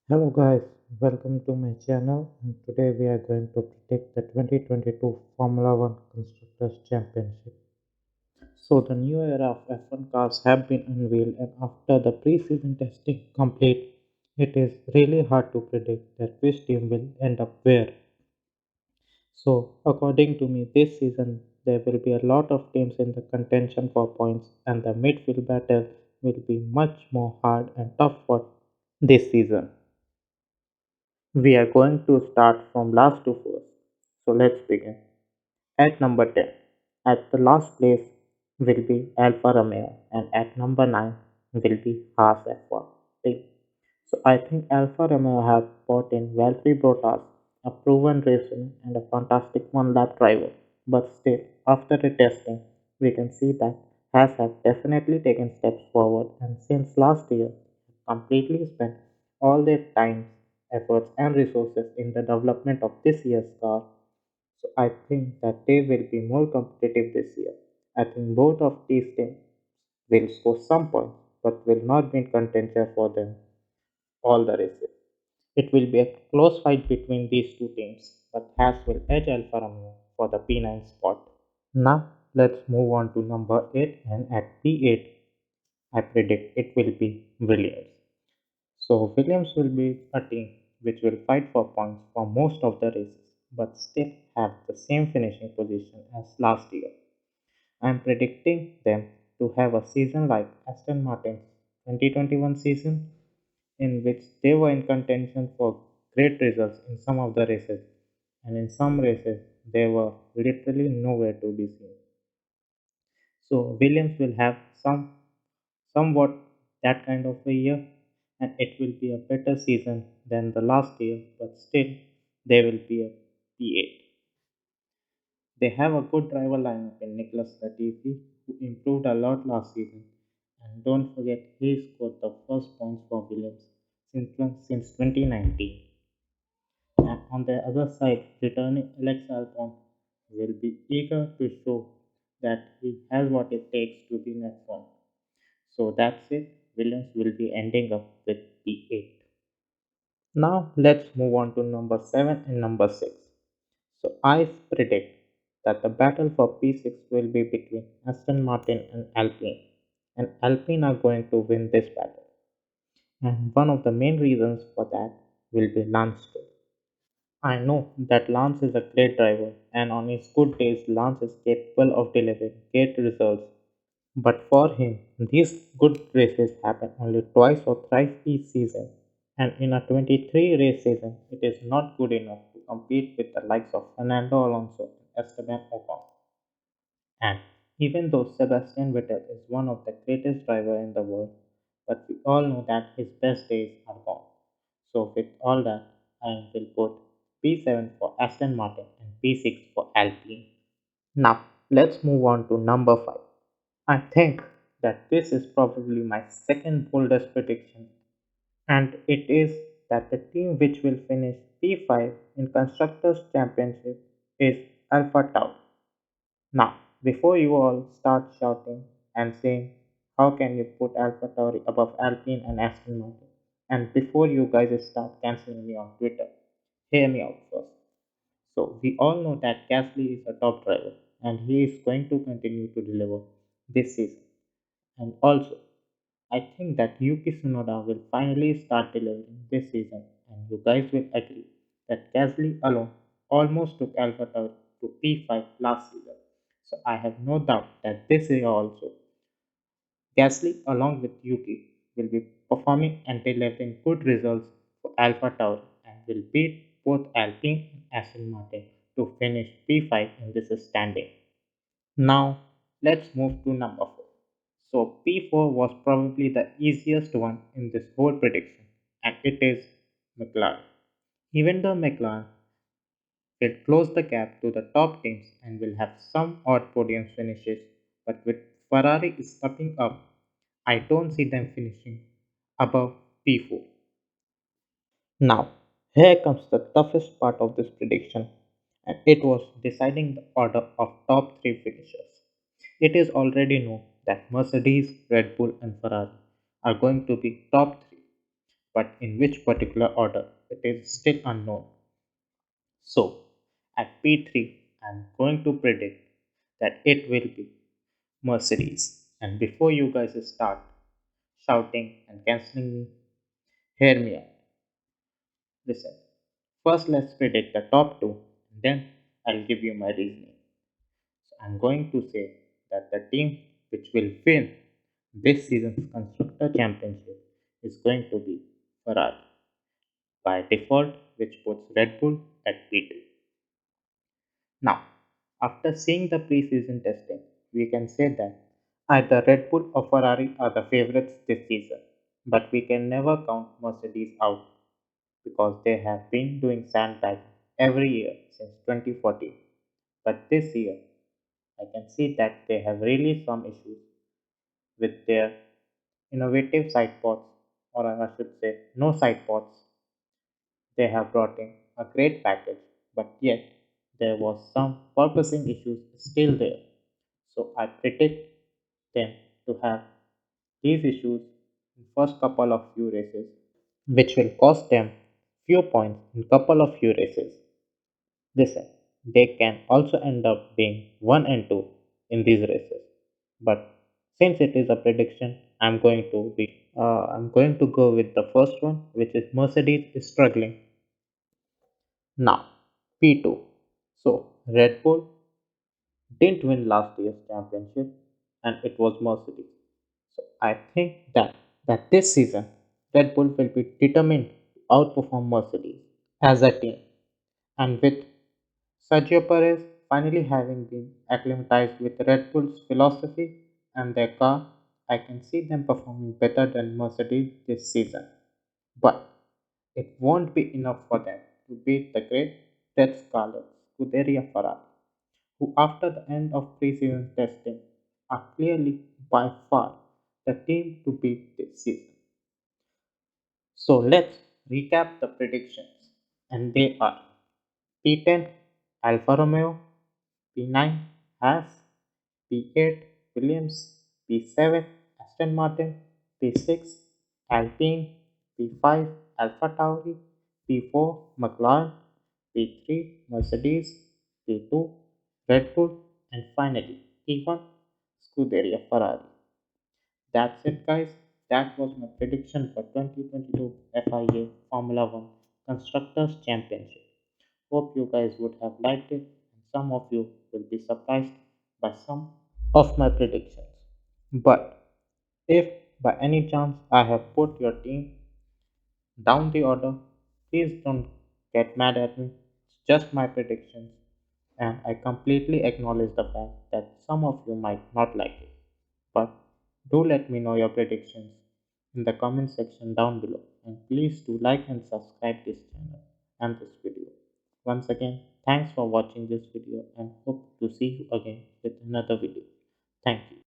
Hello guys, welcome to my channel and today we are going to predict the 2022 Formula 1 Constructors Championship. So the new era of F1 cars have been unveiled and after the pre-season testing complete, it is really hard to predict that which team will end up where. So according to me this season there will be a lot of teams in the contention for points and the midfield battle will be much more hard and tough for this season. We are going to start from last to first. So let's begin. At number 10, at the last place will be Alfa Romeo, and at number 9 will be Haas F1 team. So I think Alfa Romeo have brought in Valtteri Bottas, a proven racer and a fantastic one-lap driver. But still, after the testing, we can see that Haas have definitely taken steps forward, and since last year, completely spent all their time, efforts, and resources in the development of this year's car. So I think that they will be more competitive this year. I think both of these teams will score some points, but will not be in contention for them all the races. It will be a close fight between these two teams, but Haas will edge Alfa Romeo for the P9 spot. Now let's move on to number 8 and at P8 I predict it will be Williams. So Williams will be a team which will fight for points for most of the races, but still have the same finishing position as last year. I am predicting them to have a season like Aston Martin's 2021 season, in which they were in contention for great results in some of the races, and in some races they were literally nowhere to be seen. So Williams will have somewhat that kind of a year, and it will be a better season than the last year, but still they will be a P8. They have a good driver lineup in Nicholas Latifi, who improved a lot last season. And don't forget, he scored the first points for Williams since 2019. And on the other side, returning Alex Albon will be eager to show that he has what it takes to be in F1. So that's it. Williams will be ending up with P8. Now let's move on to number 7 and number 6. So I predict that the battle for P6 will be between Aston Martin and Alpine. And Alpine are going to win this battle. And one of the main reasons for that will be Lance Stroll. I know that Lance is a great driver, and on his good days, Lance is capable of delivering great results. But for him, these good races happen only twice or thrice each season, and in a 23 race season, it is not good enough to compete with the likes of Fernando Alonso and Esteban Ocon. And even though Sebastian Vettel is one of the greatest drivers in the world, but we all know that his best days are gone. So with all that, I will put P7 for Aston Martin and P6 for Alpine. Now, let's move on to number 5. I think that this is probably my second boldest prediction, and it is that the team which will finish P5 in Constructors' Championship is Alpha Tau. Now, before you all start shouting and saying, how can you put Alpha Tauri above Alpine and Aston Martin? And before you guys start canceling me on Twitter, hear me out first. So, we all know that Gasly is a top driver and he is going to continue to deliver this season. And also, I think that Yuki Tsunoda will finally start delivering this season, and you guys will agree that Gasly alone almost took AlphaTauri to P5 last season. So I have no doubt that this year also, Gasly along with Yuki will be performing and delivering good results for AlphaTauri and will beat both Alpine and Aston Martin to finish P5 in this standing. Now, let's move to number 4. So, P4 was probably the easiest one in this whole prediction, and it is McLaren. Even though McLaren will close the gap to the top teams and will have some odd podium finishes, but with Ferrari stepping up, I don't see them finishing above P4. Now, here comes the toughest part of this prediction, and it was deciding the order of top 3 finishers. It is already known that Mercedes, Red Bull, and Ferrari are going to be top 3, but in which particular order it is still unknown. So, at P3, I'm going to predict that it will be Mercedes. And before you guys start shouting and canceling me, hear me out. Listen, first let's predict the top two, and then I'll give you my reasoning. So I'm going to say that the team which will win this season's Constructor Championship is going to be Ferrari by default, which puts Red Bull at P2. Now, after seeing the preseason testing, we can say that either Red Bull or Ferrari are the favorites this season, but we can never count Mercedes out because they have been doing sandbagging every year since 2014. But this year, I can see that they have really some issues with their innovative side pods, or I should say, no side pods. They have brought in a great package, but yet there was some purposing issues still there. So I predict them to have these issues in first couple of few races, which will cost them few points in couple of few races. Listen, they can also end up being 1 and 2 in these races. But since it is a prediction, I'm going to go with the first one, which is Mercedes is struggling. Now, P2. So, Red Bull didn't win last year's championship and it was Mercedes. So, I think that this season Red Bull will be determined to outperform Mercedes as a team. And with Sergio Perez finally having been acclimatized with Red Bull's philosophy and their car, I can see them performing better than Mercedes this season. But it won't be enough for them to beat the great Red Scarlet Scuderia Ferrari, who after the end of preseason testing are clearly by far the team to beat this season. So let's recap the predictions, and they are P10 Alfa Romeo, P9 Haas, P8 Williams, P7 Aston Martin, P6 Alpine, P5 Alpha Tauri, P4 McLaren, P3 Mercedes, P2 Red Bull, and finally P1 Scuderia Ferrari. That's it, guys. That was my prediction for 2022 FIA Formula One Constructors Championship. Hope you guys would have liked it, and some of you will be surprised by some of my predictions. But if by any chance I have put your team down the order, please don't get mad at me. It's just my predictions, and I completely acknowledge the fact that some of you might not like it. But do let me know your predictions in the comment section down below, and please do like and subscribe this channel and this video. Once again, thanks for watching this video and hope to see you again with another video. Thank you.